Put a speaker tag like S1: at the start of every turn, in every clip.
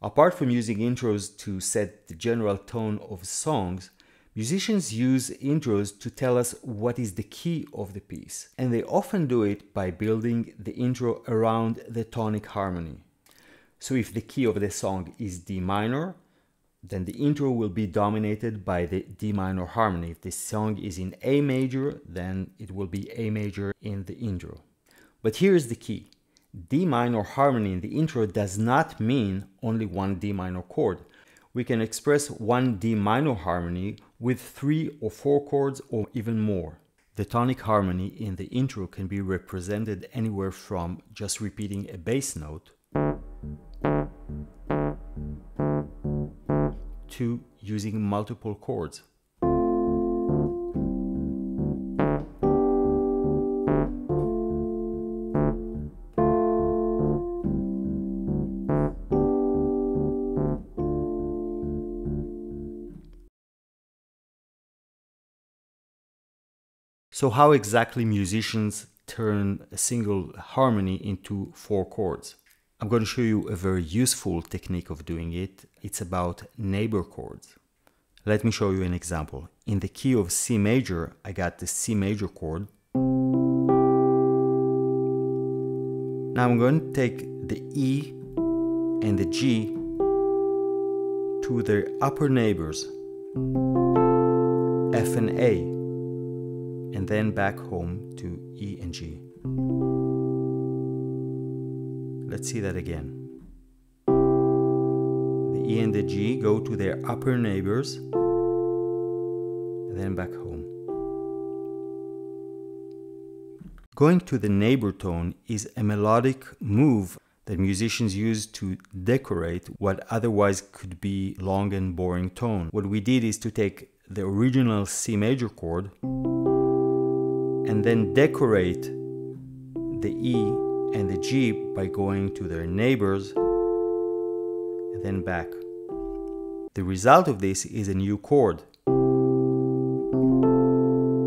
S1: Apart from using intros to set the general tone of songs, musicians use intros to tell us what is the key of the piece, and they often do it by building the intro around the tonic harmony. So if the key of the song is D minor, then the intro will be dominated by the D minor harmony. If the song is in A major, then it will be A major in the intro. But here's the key. D minor harmony in the intro does not mean only one D minor chord. We can express one D minor harmony with 3 or 4 chords or even more. The tonic harmony in the intro can be represented anywhere from just repeating a bass note to using multiple chords. So how exactly musicians turn a single harmony into 4 chords? I'm going to show you a very useful technique of doing it. It's about neighbor chords. Let me show you an example. In the key of C major, I got the C major chord. Now I'm going to take the E and the G to their upper neighbors, F and A, and then back home to E and G. Let's see that again. The E and the G go to their upper neighbors, and then back home. Going to the neighbor tone is a melodic move that musicians use to decorate what otherwise could be long and boring tone. What we did is to take the original C major chord and then decorate the E and the G by going to their neighbors and then back. The result of this is a new chord.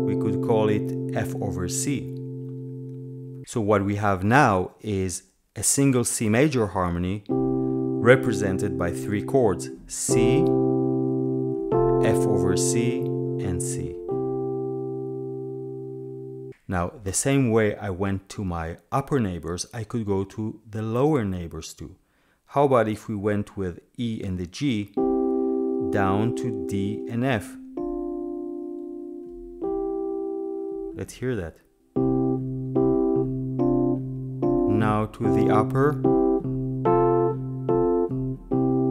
S1: We could call it F over C. So what we have now is a single C major harmony represented by 3 chords: C, F over C, and C. Now, the same way I went to my upper neighbors, I could go to the lower neighbors too. How about if we went with E and the G down to D and F? Let's hear that. Now to the upper,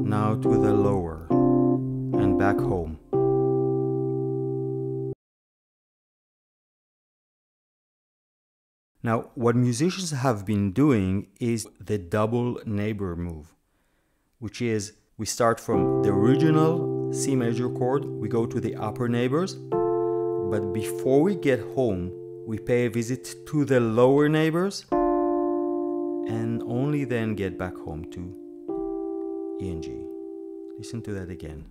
S1: now to the lower, and back home. Now, what musicians have been doing is the double neighbor move, which is we start from the original C major chord, we go to the upper neighbors, but before we get home, we pay a visit to the lower neighbors, and only then get back home to E and G. Listen to that again.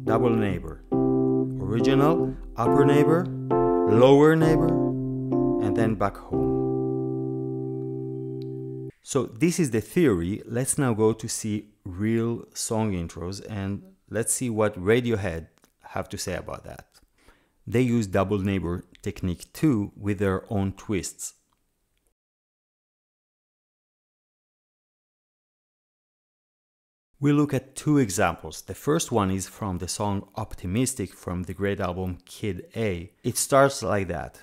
S1: Double neighbor. Original, upper neighbor, lower neighbor, and then back home. So this is the theory. Let's now go to see real song intros, and let's see what Radiohead have to say about that. They use double neighbor technique too, with their own twists. We look at 2 examples. The first one is from the song Optimistic from the great album Kid A. It starts like that.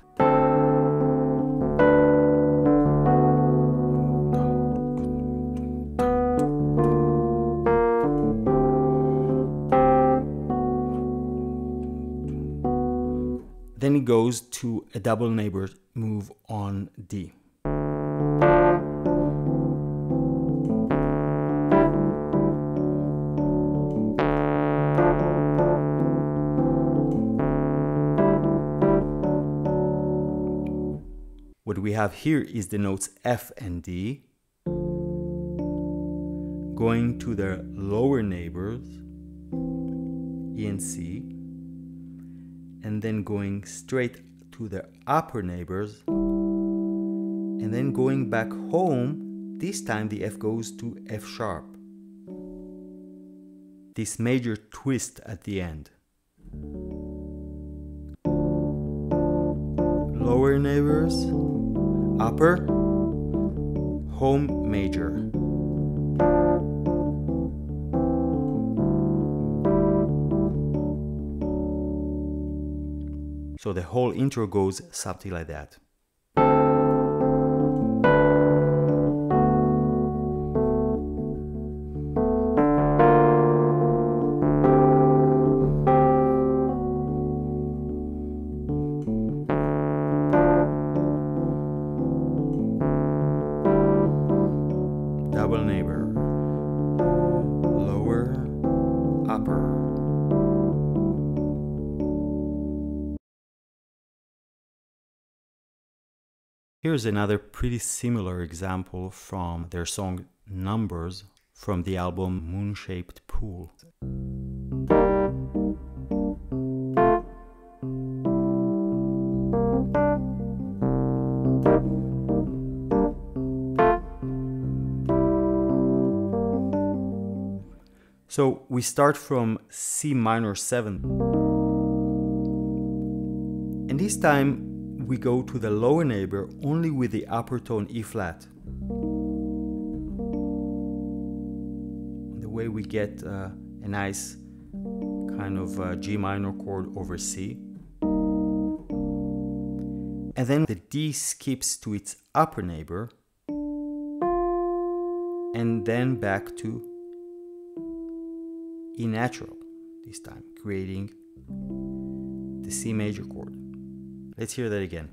S1: Then it goes to a double neighbor move on D. What we have here is the notes F and D going to their lower neighbors, E and C, and then going straight to their upper neighbors, And then going back home, this time the F goes to F sharp. This major twist at the end. Lower neighbors, upper, home major. So the whole intro goes something like that. Double neighbor, lower, upper. Here's another pretty similar example from their song Numbers from the album Moon-Shaped Pool. So we start from C minor 7, and this time we go to the lower neighbor only with the upper tone E flat. The way we get a nice kind of G minor chord over C. And then the D skips to its upper neighbor and then back to E natural this time, creating the C major chord. Let's hear that again.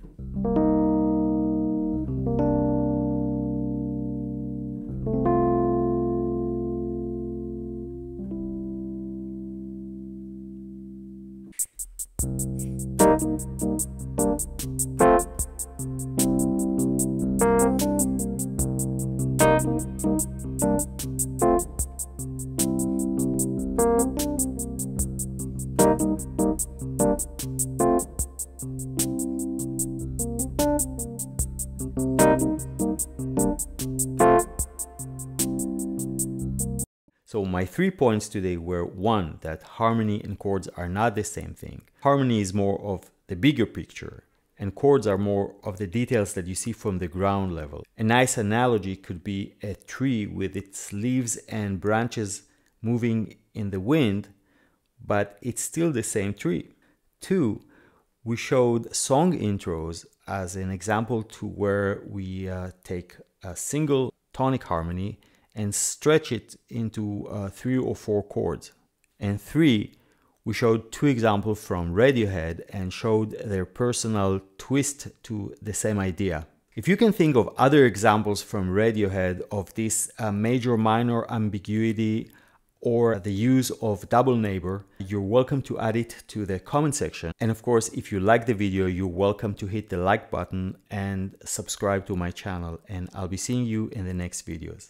S1: So my 3 points today were: 1, that harmony and chords are not the same thing. Harmony is more of the bigger picture, and chords are more of the details that you see from the ground level. A nice analogy could be a tree with its leaves and branches moving in the wind, but it's still the same tree. 2, we showed song intros as an example to where we take a single tonic harmony and stretch it into 3 or 4 chords. And 3, we showed 2 examples from Radiohead and showed their personal twist to the same idea. If you can think of other examples from Radiohead of this major-minor ambiguity or the use of double neighbor, you're welcome to add it to the comment section. And of course, if you like the video, you're welcome to hit the like button and subscribe to my channel. And I'll be seeing you in the next videos.